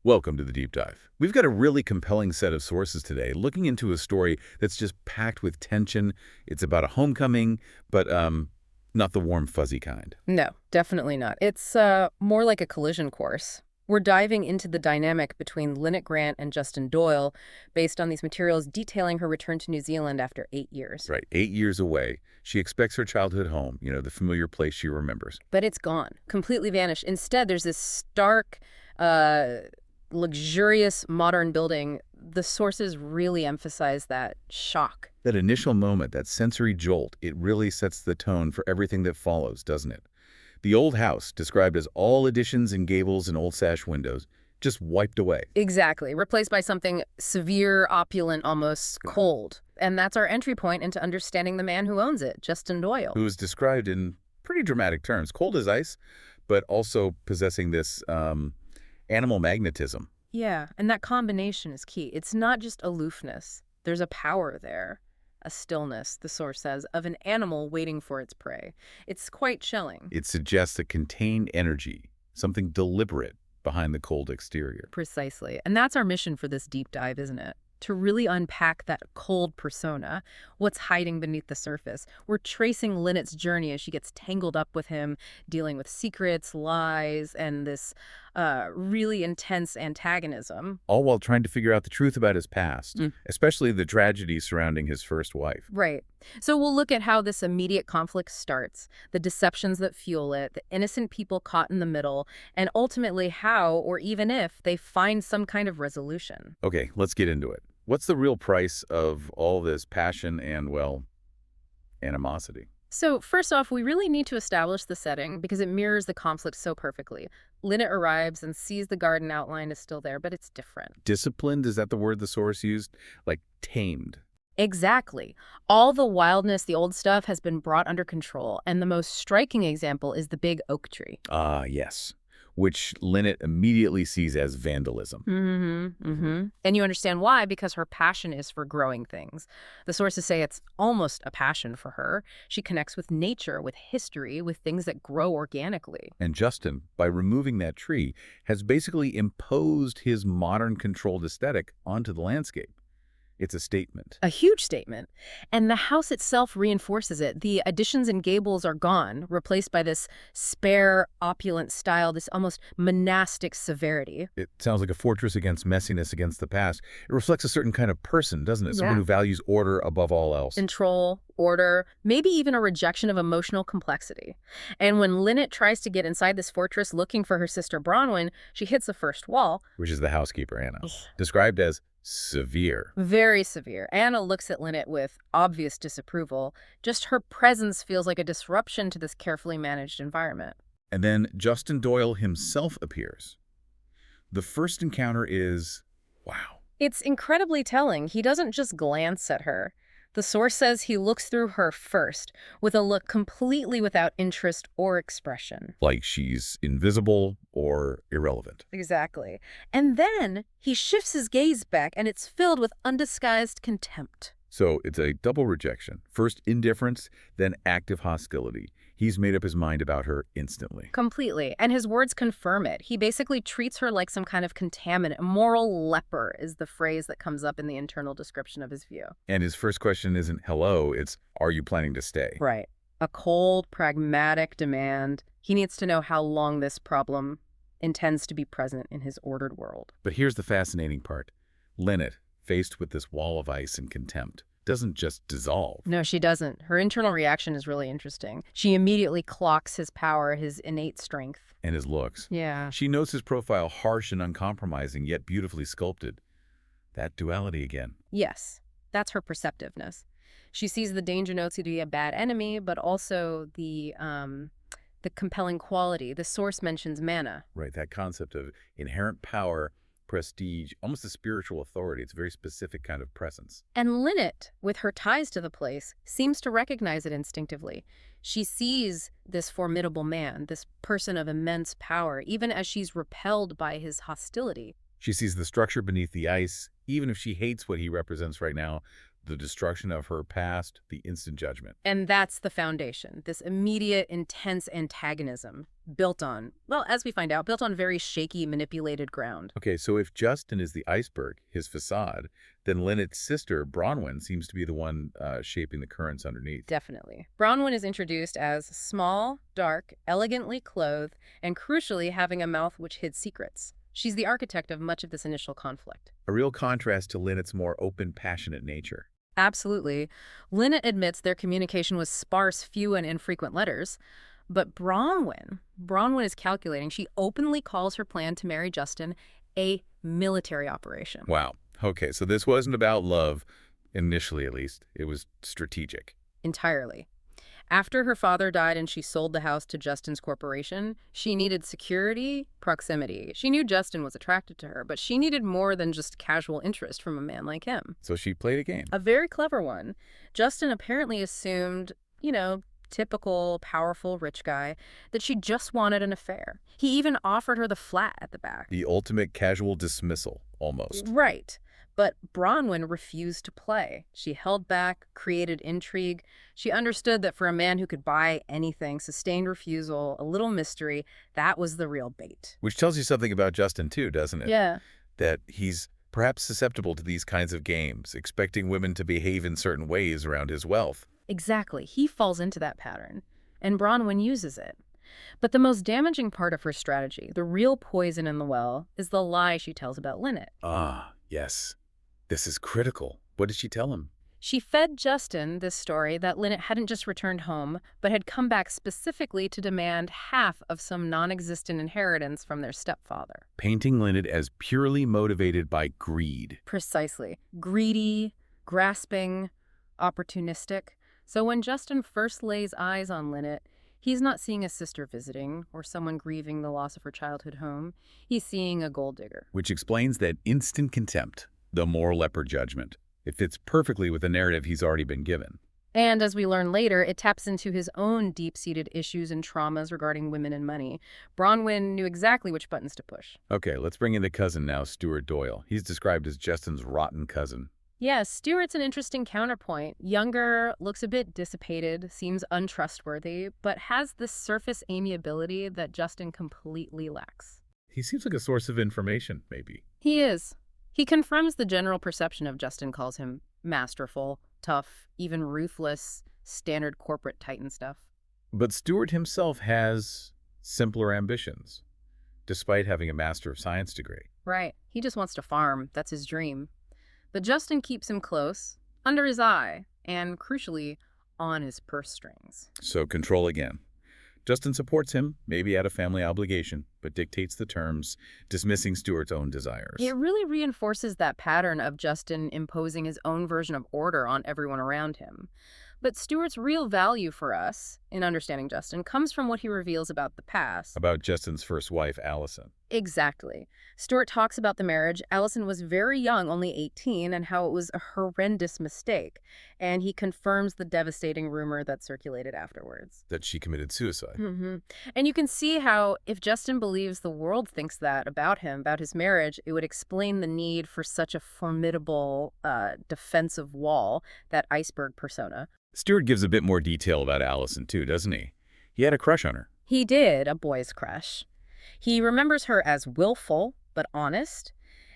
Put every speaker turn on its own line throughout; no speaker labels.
Welcome to the Deep Dive. We've got a really compelling set of sources today, looking into a story that's just packed with tension. It's about a homecoming, but not the warm, fuzzy kind.
No, definitely not. It's more like a collision course. We're diving into the dynamic between Linnet Grant and Justin Doyle based on these materials detailing her return to New Zealand after 8 years.
Right, 8 years away. She expects her childhood home, the familiar place she remembers.
But it's gone, completely vanished. Instead, there's this stark, luxurious modern building. The sources really emphasize that shock.
That initial moment, that sensory jolt, it really sets the tone for everything that follows, doesn't it? The old house, described as all additions and gables and old sash windows, just wiped away.
Exactly. Replaced by something severe, opulent, almost cold. And that's our entry point into understanding the man who owns it, Justin Doyle.
Who is described in pretty dramatic terms, cold as ice, but also possessing this animal magnetism.
Yeah, and that combination is key. It's not just aloofness. There's a power there. A stillness, the source says, of an animal waiting for its prey. It's quite chilling.
It suggests a contained energy, something deliberate behind the cold exterior.
Precisely. And that's our mission for this deep dive, isn't it? To really unpack that cold persona, what's hiding beneath the surface. We're tracing Linnet's journey as she gets tangled up with him, dealing with secrets, lies, and this really intense antagonism.
All while trying to figure out the truth about his past, especially the tragedy surrounding his first wife.
Right. So we'll look at how this immediate conflict starts, the deceptions that fuel it, the innocent people caught in the middle, and ultimately how, or even if, they find some kind of resolution.
Okay, let's get into it. What's the real price of all this passion and, well, animosity?
So first off, we really need to establish the setting because it mirrors the conflict so perfectly. Linnet arrives and sees the garden outline is still there, but it's different.
Disciplined, is that the word the source used? Like tamed.
Exactly. All the wildness, the old stuff, has been brought under control, and the most striking example is the big oak tree.
Ah, yes. Which Linnet immediately sees as vandalism.
And you understand why, because her passion is for growing things. The sources say it's almost a passion for her. She connects with nature, with history, with things that grow organically.
And Justin, by removing that tree, has basically imposed his modern controlled aesthetic onto the landscape. It's a statement.
A huge statement. And the house itself reinforces it. The additions and gables are gone, replaced by this spare, opulent style, this almost monastic severity.
It sounds like a fortress against messiness, against the past. It reflects a certain kind of person, doesn't it? Someone who values order above all else.
Control, order, maybe even a rejection of emotional complexity. And when Linnet tries to get inside this fortress looking for her sister Bronwyn, she hits the first wall.
Which is the housekeeper, Anna. Described as severe.
Very severe. Anna looks at Linnet with obvious disapproval. Just her presence feels like a disruption to this carefully managed environment.
And then Justin Doyle himself appears. The first encounter is, wow.
It's incredibly telling. He doesn't just glance at her. The source says he looks through her first, with a look completely without interest or expression.
Like she's invisible or irrelevant.
Exactly. And then he shifts his gaze back, and it's filled with undisguised contempt.
So it's a double rejection. First indifference, then active hostility. He's made up his mind about her instantly.
Completely. And his words confirm it. He basically treats her like some kind of contaminant. A moral leper is the phrase that comes up in the internal description of his view.
And his first question isn't hello, it's are you planning to stay?
Right. A cold, pragmatic demand. He needs to know how long this problem intends to be present in his ordered world.
But here's the fascinating part. Linnet, faced with this wall of ice and contempt, doesn't just dissolve.
No, she doesn't. Her internal reaction is really interesting. She immediately clocks his power, his innate strength.
And his looks.
Yeah.
She notes his profile harsh and uncompromising, yet beautifully sculpted. That duality again.
Yes, that's her perceptiveness. She sees the danger notes to be a bad enemy, but also the compelling quality. The source mentions mana.
Right, that concept of inherent power, prestige, almost a spiritual authority. It's a very specific kind of presence.
And Linnet, with her ties to the place, seems to recognize it instinctively. She sees this formidable man, this person of immense power, even as she's repelled by his hostility.
She sees the structure beneath the ice, even if she hates what he represents right now. the destruction of her past, the instant judgment.
And that's the foundation, this immediate, intense antagonism built on, well, as we find out, built on very shaky, manipulated ground.
Okay, so if Justin is the iceberg, his facade, then Linnet's sister, Bronwyn, seems to be the one shaping the currents underneath.
Definitely. Bronwyn is introduced as small, dark, elegantly clothed, and crucially having a mouth which hid secrets. She's the architect of much of this initial conflict.
A real contrast to Linnet's more open, passionate nature.
Absolutely. Linnet admits their communication was sparse, few, and infrequent letters. But Bronwyn is calculating. She openly calls her plan to marry Justin a military operation.
Wow. Okay, so this wasn't about love, initially at least. It was strategic.
Entirely. After her father died and she sold the house to Justin's corporation, she needed security, proximity. She knew Justin was attracted to her, but she needed more than just casual interest from a man like him.
So she played a game.
A very clever one. Justin apparently assumed, typical, powerful, rich guy, that she just wanted an affair. He even offered her the flat at the back.
The ultimate casual dismissal, almost.
Right. But Bronwyn refused to play. She held back, created intrigue. She understood that for a man who could buy anything, sustained refusal, a little mystery, that was the real bait.
Which tells you something about Justin, too, doesn't it?
Yeah.
That he's perhaps susceptible to these kinds of games, expecting women to behave in certain ways around his wealth.
Exactly. He falls into that pattern, and Bronwyn uses it. But the most damaging part of her strategy, the real poison in the well, is the lie she tells about Linnet.
Ah, yes. This is critical. What did she tell him?
She fed Justin this story that Linnet hadn't just returned home, but had come back specifically to demand half of some non-existent inheritance from their stepfather.
Painting Linnet as purely motivated by greed.
Precisely. Greedy, grasping, opportunistic. So when Justin first lays eyes on Linnet, he's not seeing a sister visiting or someone grieving the loss of her childhood home. He's seeing a gold digger.
Which explains that instant contempt, the moral leper judgment. It fits perfectly with the narrative he's already been given.
And as we learn later, it taps into his own deep-seated issues and traumas regarding women and money. Bronwyn knew exactly which buttons to push.
Okay, let's bring in the cousin now, Stuart Doyle. He's described as Justin's rotten cousin.
Yes, Stuart's an interesting counterpoint. Younger, looks a bit dissipated, seems untrustworthy, but has this surface amiability that Justin completely lacks.
He seems like a source of information, maybe.
He is. He confirms the general perception of Justin calls him masterful, tough, even ruthless, standard corporate titan stuff.
But Stuart himself has simpler ambitions, despite having a Master of Science degree.
Right. He just wants to farm. That's his dream. But Justin keeps him close, under his eye, and crucially, on his purse strings.
So control again. Justin supports him, maybe out of family obligation, but dictates the terms, dismissing Stuart's own desires.
It really reinforces that pattern of Justin imposing his own version of order on everyone around him. But Stuart's real value for us, in understanding Justin, comes from what he reveals about the past.
About Justin's first wife, Allison.
Exactly. Stuart talks about the marriage. Allison was very young, only 18, and how it was a horrendous mistake. And he confirms the devastating rumor that circulated afterwards.
That she committed suicide.
And you can see how, if Justin believes the world thinks that about him, about his marriage, it would explain the need for such a formidable defensive wall, that iceberg persona.
Stuart gives a bit more detail about Allison, too, doesn't he? He had a crush on her.
He did, a boy's crush. He remembers her as willful, but honest.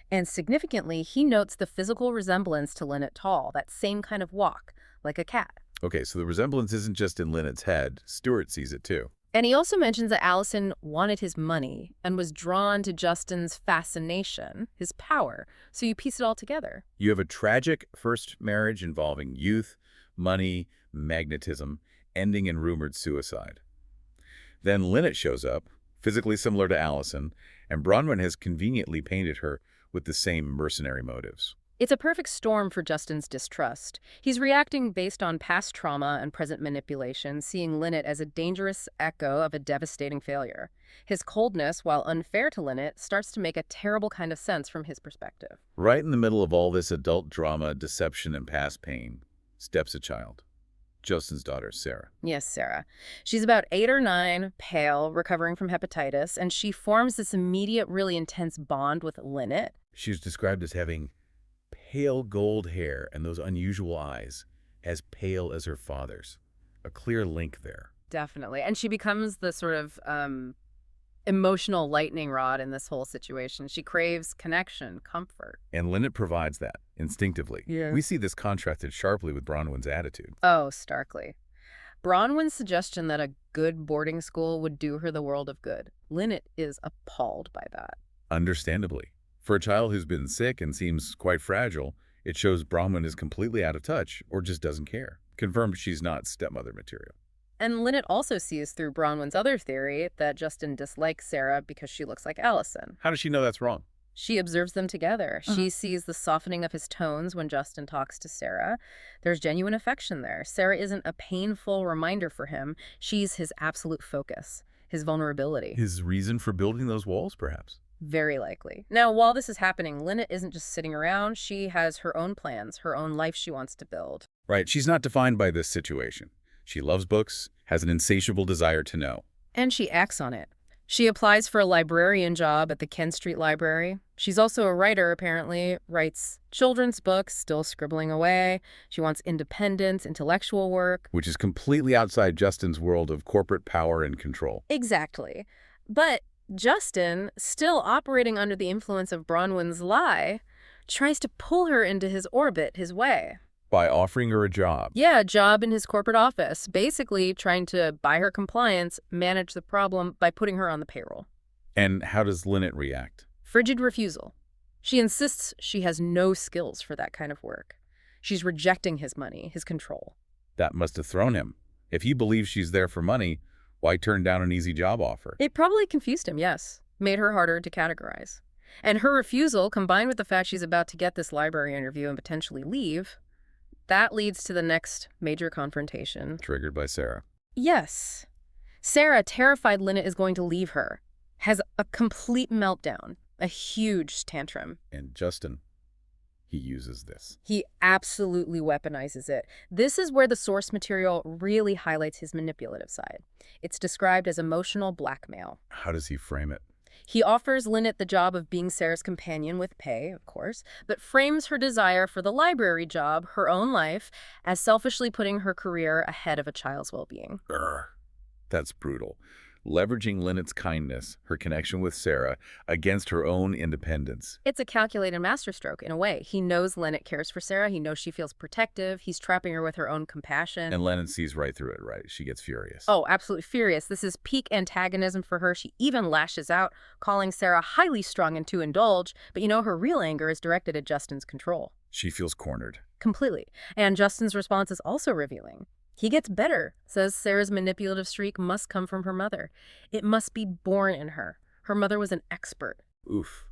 And significantly, he notes the physical resemblance to Linnet Tall, that same kind of walk, like a cat.
Okay, so the resemblance isn't just in Linnet's head. Stuart sees it, too.
And he also mentions that Allison wanted his money and was drawn to Justin's fascination, his power. So you piece it all together.
You have a tragic first marriage involving youth, money, magnetism, ending in rumored suicide. Then Linnet shows up, physically similar to Allison, and Bronwyn has conveniently painted her with the same mercenary motives.
It's a perfect storm for Justin's distrust. He's reacting based on past trauma and present manipulation, seeing Linnet as a dangerous echo of a devastating failure. His coldness, while unfair to Linnet, starts to make a terrible kind of sense from his perspective.
Right in the middle of all this adult drama, deception, and past pain, steps a child. Justin's daughter, Sarah.
Yes, Sarah. She's about 8 or 9, pale, recovering from hepatitis, and she forms this immediate, really intense bond with Linnet.
She's described as having pale gold hair and those unusual eyes, as pale as her father's. A clear link there.
Definitely. And she becomes the sort of emotional lightning rod in this whole situation. She craves connection, comfort.
And Linnet provides that, instinctively.
Yeah.
We see this contrasted sharply with Bronwyn's attitude.
Oh, starkly. Bronwyn's suggestion that a good boarding school would do her the world of good. Linnet is appalled by that.
Understandably. For a child who's been sick and seems quite fragile, it shows Bronwyn is completely out of touch or just doesn't care. Confirmed she's not stepmother material.
And Linnet also sees through Bronwyn's other theory that Justin dislikes Sarah because she looks like Allison.
How does she know that's wrong?
She observes them together. She sees the softening of his tones when Justin talks to Sarah. There's genuine affection there. Sarah isn't a painful reminder for him. She's his absolute focus, his vulnerability.
His reason for building those walls, perhaps?
Very likely. Now, while this is happening, Linnet isn't just sitting around. She has her own plans, her own life she wants to build.
Right. She's not defined by this situation. She loves books, has an insatiable desire to know.
And she acts on it. She applies for a librarian job at the Kent Street Library. She's also a writer, apparently, writes children's books, still scribbling away. She wants independence, intellectual work.
Which is completely outside Justin's world of corporate power and control.
Exactly. But Justin, still operating under the influence of Bronwyn's lie, tries to pull her into his orbit, his way.
By offering her a job.
Yeah, a job in his corporate office, basically trying to buy her compliance, manage the problem by putting her on the payroll.
And how does Linnet react?
Frigid refusal. She insists she has no skills for that kind of work. She's rejecting his money, his control.
That must have thrown him. If he believes she's there for money, why turn down an easy job offer?
It probably confused him, yes. Made her harder to categorize. And her refusal, combined with the fact she's about to get this library interview and potentially leave, that leads to the next major confrontation.
Triggered by Sarah.
Yes. Sarah, terrified Linnet is going to leave her, has a complete meltdown, a huge tantrum.
And Justin, he uses this.
He absolutely weaponizes it. This is where the source material really highlights his manipulative side. It's described as emotional blackmail.
How does he frame it?
He offers Linnet the job of being Sarah's companion with pay, of course, but frames her desire for the library job, her own life, as selfishly putting her career ahead of a child's well-being.
That's brutal. Leveraging Linnet's kindness, her connection with Sarah, against her own independence.
It's a calculated masterstroke, in a way. He knows Linnet cares for Sarah. He knows she feels protective. He's trapping her with her own compassion.
And Linnet sees right through it, right? She gets furious.
Oh, absolutely furious. This is peak antagonism for her. She even lashes out, calling Sarah highly strung and to indulge. But her real anger is directed at Justin's control.
She feels cornered.
Completely. And Justin's response is also revealing. He gets better, says Sarah's manipulative streak must come from her mother. It must be born in her. Her mother was an expert.
Oof.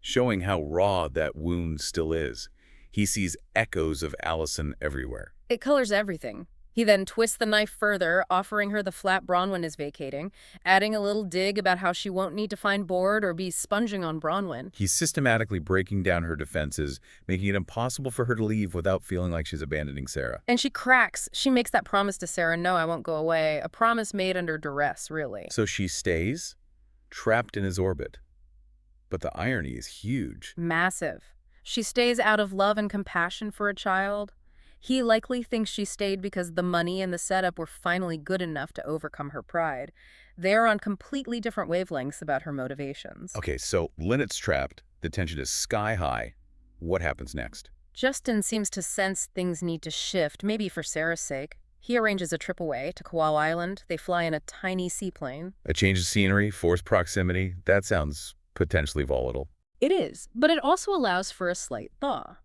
Showing how raw that wound still is. He sees echoes of Allison everywhere.
It colors everything. He then twists the knife further, offering her the flat Bronwyn is vacating, adding a little dig about how she won't need to find board or be sponging on Bronwyn.
He's systematically breaking down her defenses, making it impossible for her to leave without feeling like she's abandoning Sarah.
And she cracks. She makes that promise to Sarah, no, I won't go away. A promise made under duress, really.
So she stays, trapped in his orbit. But the irony is huge.
Massive. She stays out of love and compassion for a child. He likely thinks she stayed because the money and the setup were finally good enough to overcome her pride. They're on completely different wavelengths about her motivations.
Okay, so Linnet's trapped. The tension is sky high. What happens next?
Justin seems to sense things need to shift, maybe for Sarah's sake. He arranges a trip away to Kauai Island. They fly in a tiny seaplane.
A change of scenery, forced proximity. That sounds potentially volatile.
It is, but it also allows for a slight thaw.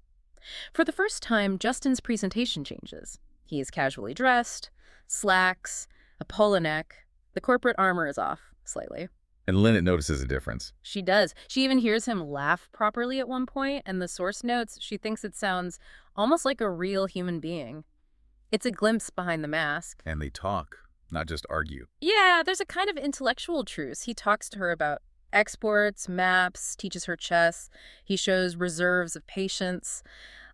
For the first time, Justin's presentation changes. He is casually dressed, slacks, a polo neck. The corporate armor is off, slightly.
And Linnet notices a difference.
She does. She even hears him laugh properly at one point, and the source notes she thinks it sounds almost like a real human being. It's a glimpse behind the mask.
And they talk, not just argue.
Yeah, there's a kind of intellectual truce. He talks to her about exports, maps, teaches her chess. He shows reserves of patience.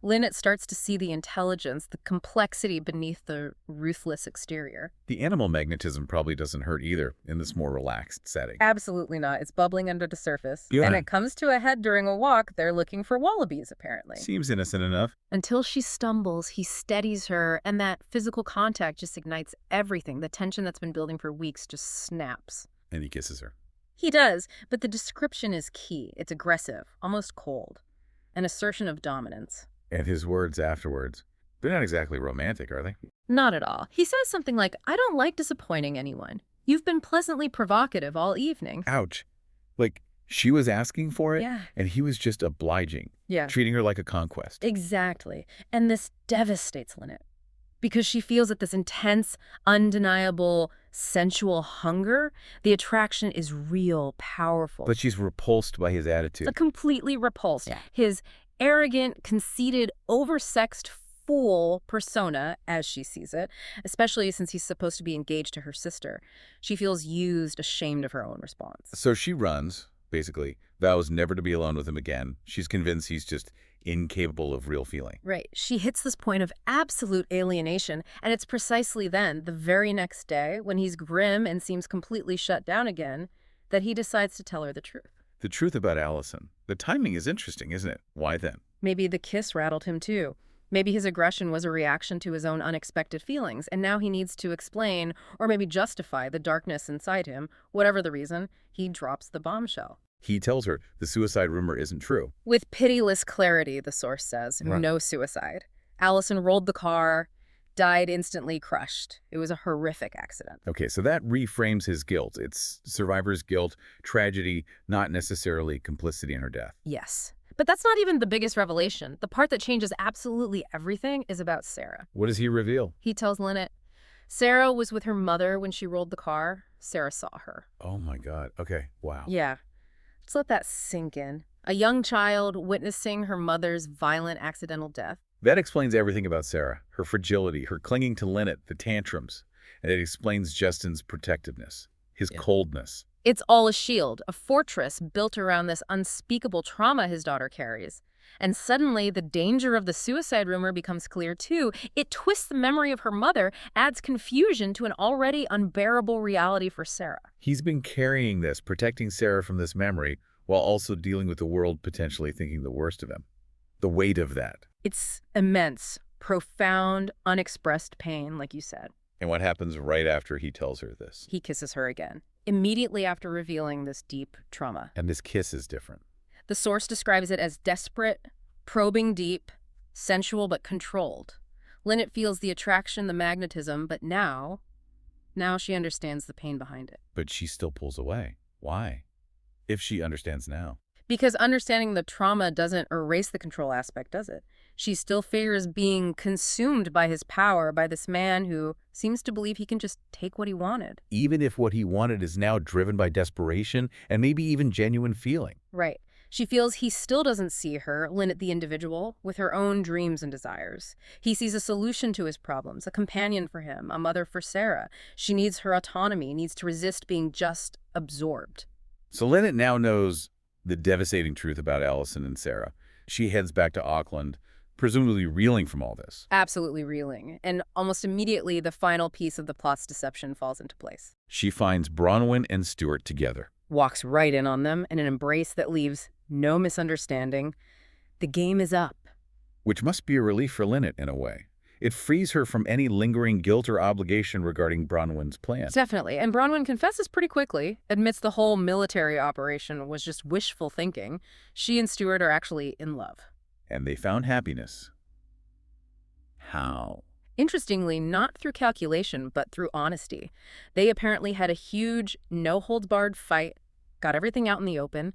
Linnet starts to see the intelligence, the complexity beneath the ruthless exterior.
The animal magnetism probably doesn't hurt either in this more relaxed setting.
Absolutely not. It's bubbling under the surface.
Yeah.
And it comes to a head during a walk. They're looking for wallabies, apparently.
Seems innocent enough.
Until she stumbles, he steadies her, and that physical contact just ignites everything. The tension that's been building for weeks just snaps.
And he kisses her.
He does, but the description is key. It's aggressive, almost cold. An assertion of dominance.
And his words afterwards, they're not exactly romantic, are they?
Not at all. He says something like, I don't like disappointing anyone. You've been pleasantly provocative all evening.
Ouch. Like, she was asking for it,
Yeah.
and he was just obliging,
Yeah.
treating her like a conquest.
Exactly. And this devastates Linnet because she feels that this intense, undeniable, sensual hunger, the attraction is real, powerful.
But she's repulsed by his attitude.
Completely repulsed.
Yeah.
His arrogant, conceited, oversexed fool persona, as she sees it, especially since he's supposed to be engaged to her sister. She feels used, ashamed of her own response.
So she runs, basically, vows never to be alone with him again. She's convinced he's just incapable of real feeling.
Right. She hits this point of absolute alienation, and it's precisely then, the very next day, when he's grim and seems completely shut down again, that he decides to tell her the truth.
The truth about Allison. The timing is interesting, isn't it? Why then?
Maybe the kiss rattled him too. Maybe his aggression was a reaction to his own unexpected feelings, and now he needs to explain, or maybe justify, the darkness inside him. Whatever the reason, he drops the bombshell.
He tells her the suicide rumor isn't true.
With pitiless clarity, the source says,
Right.
No suicide. Allison rolled the car, died instantly crushed. It was a horrific accident.
Okay, so that reframes his guilt. It's survivor's guilt, tragedy, not necessarily complicity in her death.
Yes. But that's not even the biggest revelation. The part that changes absolutely everything is about Sarah.
What does he reveal?
He tells Linnet, Sarah was with her mother when she rolled the car. Sarah saw her.
Oh my God. Okay, wow.
Yeah. Just let that sink in. A young child witnessing her mother's violent accidental death.
That explains everything about Sarah, her fragility, her clinging to Linnet, the tantrums. And it explains Justin's protectiveness, his coldness.
It's all a shield, a fortress built around this unspeakable trauma his daughter carries. And suddenly, the danger of the suicide rumor becomes clear, too. It twists the memory of her mother, adds confusion to an already unbearable reality for Sarah.
He's been carrying this, protecting Sarah from this memory, while also dealing with the world potentially thinking the worst of him. The weight of that.
It's immense, profound, unexpressed pain, like you said.
And what happens right after he tells her this?
He kisses her again, immediately after revealing this deep trauma.
And this kiss is different.
The source describes it as desperate, probing deep, sensual but controlled. Linnet feels the attraction, the magnetism, but now she understands the pain behind it.
But she still pulls away. Why? If she understands now.
Because understanding the trauma doesn't erase the control aspect, does it? She still fears being consumed by his power, by this man who seems to believe he can just take what he wanted.
Even if what he wanted is now driven by desperation and maybe even genuine feeling.
Right. She feels he still doesn't see her, Linnet the individual, with her own dreams and desires. He sees a solution to his problems, a companion for him, a mother for Sarah. She needs her autonomy, needs to resist being just absorbed.
So Linnet now knows the devastating truth about Allison and Sarah. She heads back to Auckland, presumably reeling from all this.
Absolutely reeling. And almost immediately, the final piece of the plot's deception falls into place.
She finds Bronwyn and Stuart together.
Walks right in on them in an embrace that leaves no misunderstanding. The game is up.
Which must be a relief for Linnet in a way. It frees her from any lingering guilt or obligation regarding Bronwyn's plan.
Definitely. And Bronwyn confesses pretty quickly, admits the whole military operation was just wishful thinking. She and Stuart are actually in love.
And they found happiness. How?
Interestingly, not through calculation, but through honesty. They apparently had a huge, no-holds-barred fight, got everything out in the open,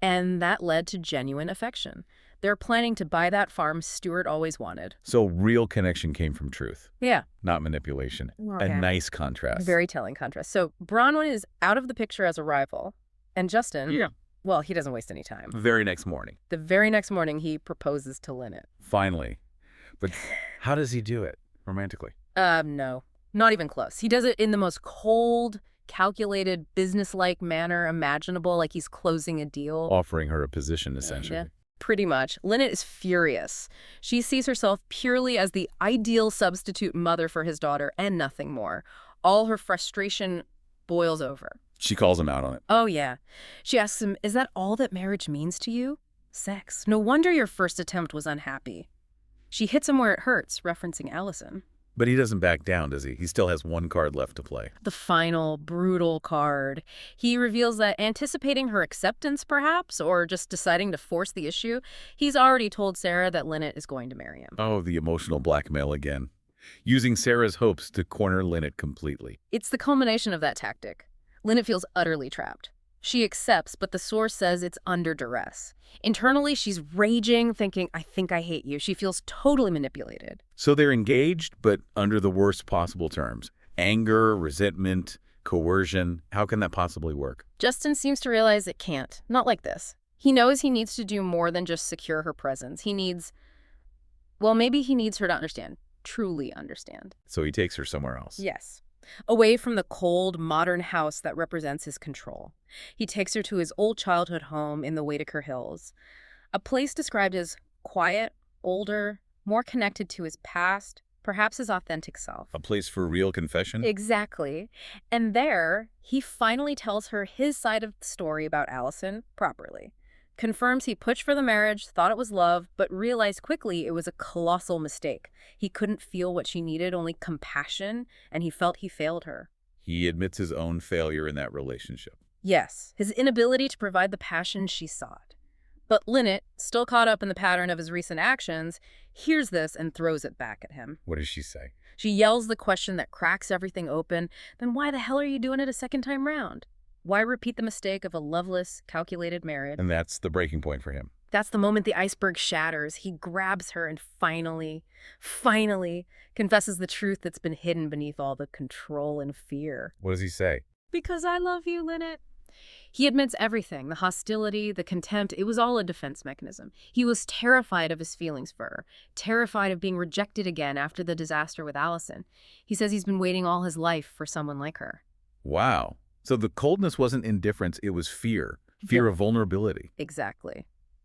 and that led to genuine affection. They're planning to buy that farm Stuart always wanted.
So real connection came from truth,
Yeah.
not manipulation.
Okay.
A nice contrast.
Very telling contrast. So Bronwyn is out of the picture as a rival, and Justin, well, he doesn't waste any time.
Very next morning.
The very next morning, he proposes to Linnet.
Finally. But how does he do it romantically?
No, not even close. He does it in the most cold, calculated, business-like manner imaginable, like he's closing a deal.
Offering her a position, essentially.
Yeah. Pretty much. Linnet is furious. She sees herself purely as the ideal substitute mother for his daughter and nothing more. All her frustration boils over.
She calls him out on it.
Oh, yeah. She asks him, is that all that marriage means to you? Sex. No wonder your first attempt was unhappy. She hits him where it hurts, referencing Allison.
But he doesn't back down, does he? He still has one card left to play.
The final, brutal card. He reveals that anticipating her acceptance, perhaps, or just deciding to force the issue, he's already told Sarah that Linnet is going to marry him.
Oh, the emotional blackmail again. Using Sarah's hopes to corner Linnet completely.
It's the culmination of that tactic. Linnet feels utterly trapped. She accepts, but the source says it's under duress. Internally, she's raging, thinking, I think I hate you. She feels totally manipulated.
So they're engaged, but under the worst possible terms. Anger, resentment, coercion. How can that possibly work?
Justin seems to realize it can't. Not like this. He knows he needs to do more than just secure her presence. He needs, well, maybe he needs her to understand. Truly understand.
So he takes her somewhere else.
Yes. Away from the cold, modern house that represents his control. He takes her to his old childhood home in the Whitaker Hills, a place described as quiet, older, more connected to his past, perhaps his authentic self.
A place for real confession?
Exactly. And there, he finally tells her his side of the story about Allison properly. Confirms he pushed for the marriage, thought it was love, but realized quickly it was a colossal mistake. He couldn't feel what she needed, only compassion, and he felt he failed her.
He admits his own failure in that relationship.
Yes, his inability to provide the passion she sought. But Linnet, still caught up in the pattern of his recent actions, hears this and throws it back at him.
What does she say?
She yells the question that cracks everything open, then why the hell are you doing it a second time round? Why repeat the mistake of a loveless, calculated marriage?
And that's the breaking point for him.
That's the moment the iceberg shatters. He grabs her and finally confesses the truth that's been hidden beneath all the control and fear.
What does he say?
Because I love you, Linnet. He admits everything, the hostility, the contempt. It was all a defense mechanism. He was terrified of his feelings for her, terrified of being rejected again after the disaster with Allison. He says he's been waiting all his life for someone like her.
Wow. So the coldness wasn't indifference, it was fear. Fear of vulnerability.
Exactly.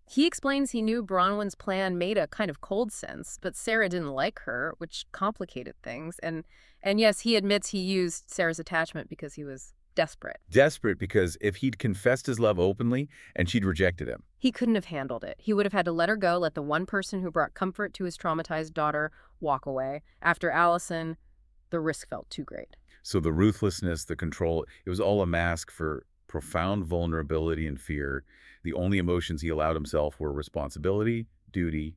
He explains he knew Bronwyn's plan made a kind of cold sense, but Sarah didn't like her, which complicated things. And yes, he admits he used Sarah's attachment because he was desperate.
Desperate because if he'd confessed his love openly and she'd rejected him.
He couldn't have handled it. He would have had to let her go, let the one person who brought comfort to his traumatized daughter walk away. After Allison, the risk felt too great.
So the ruthlessness, the control, it was all a mask for profound vulnerability and fear. The only emotions he allowed himself were responsibility, duty,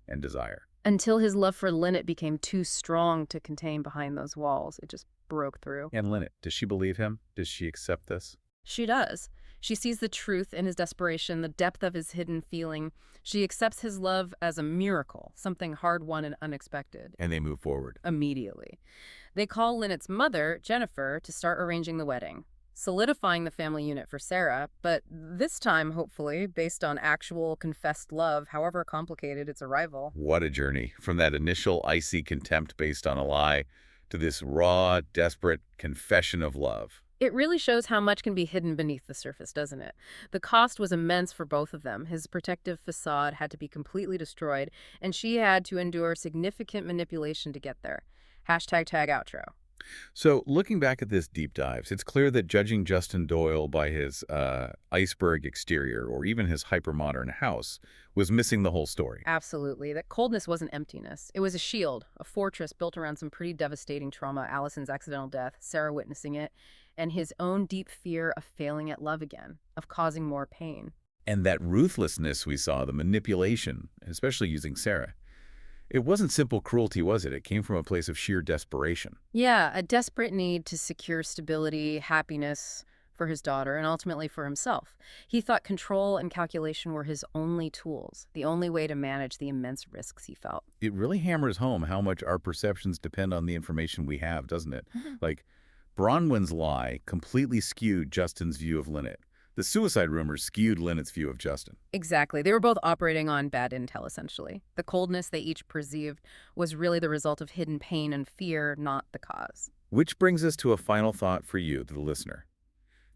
and desire.
Until his love for Linnet became too strong to contain behind those walls. It just broke through.
And Linnet, does she believe him? Does she accept this?
She does. She sees the truth in his desperation, the depth of his hidden feeling. She accepts his love as a miracle, something hard-won and unexpected.
And they move forward.
Immediately. They call Linnet's mother, Jennifer, to start arranging the wedding, solidifying the family unit for Sarah, but this time, hopefully, based on actual confessed love, however complicated its arrival.
What a journey. From that initial icy contempt based on a lie to this raw, desperate confession of love.
It really shows how much can be hidden beneath the surface, doesn't it? The cost was immense for both of them. His protective facade had to be completely destroyed, and she had to endure significant manipulation to get there. #tag outro.
So looking back at this deep dives, it's clear that judging Justin Doyle by his iceberg exterior or even his hypermodern house was missing the whole story.
Absolutely. That coldness wasn't emptiness. It was a shield, a fortress built around some pretty devastating trauma, Allison's accidental death, Sarah witnessing it, and his own deep fear of failing at love again, of causing more pain.
And that ruthlessness we saw, the manipulation, especially using Sarah, it wasn't simple cruelty, was it? It came from a place of sheer desperation.
Yeah, a desperate need to secure stability, happiness for his daughter, and ultimately for himself. He thought control and calculation were his only tools, the only way to manage the immense risks he felt.
It really hammers home how much our perceptions depend on the information we have, doesn't it? Like, Bronwyn's lie completely skewed Justin's view of Linnet. The suicide rumors skewed Linnet's view of Justin.
Exactly. They were both operating on bad intel, essentially. The coldness they each perceived was really the result of hidden pain and fear, not the cause.
Which brings us to a final thought for you, the listener.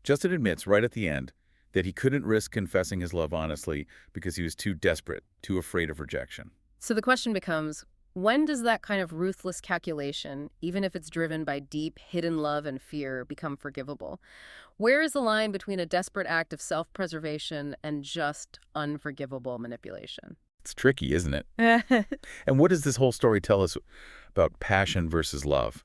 Justin admits right at the end that he couldn't risk confessing his love honestly because he was too desperate, too afraid of rejection.
So the question becomes, when does that kind of ruthless calculation, even if it's driven by deep, hidden love and fear, become forgivable? Where is the line between a desperate act of self-preservation and just unforgivable manipulation?
It's tricky, isn't it? And what does this whole story tell us about passion versus love?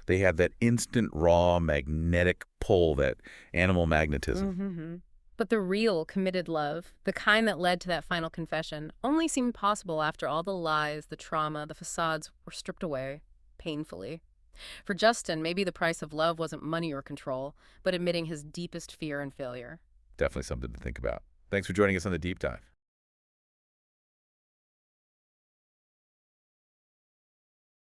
They have that instant, raw, magnetic pull, that animal magnetism.
But the real, committed love, the kind that led to that final confession, only seemed possible after all the lies, the trauma, the facades were stripped away, painfully. For Justin, maybe the price of love wasn't money or control, but admitting his deepest fear and failure.
Definitely something to think about. Thanks for joining us on the Deep Dive.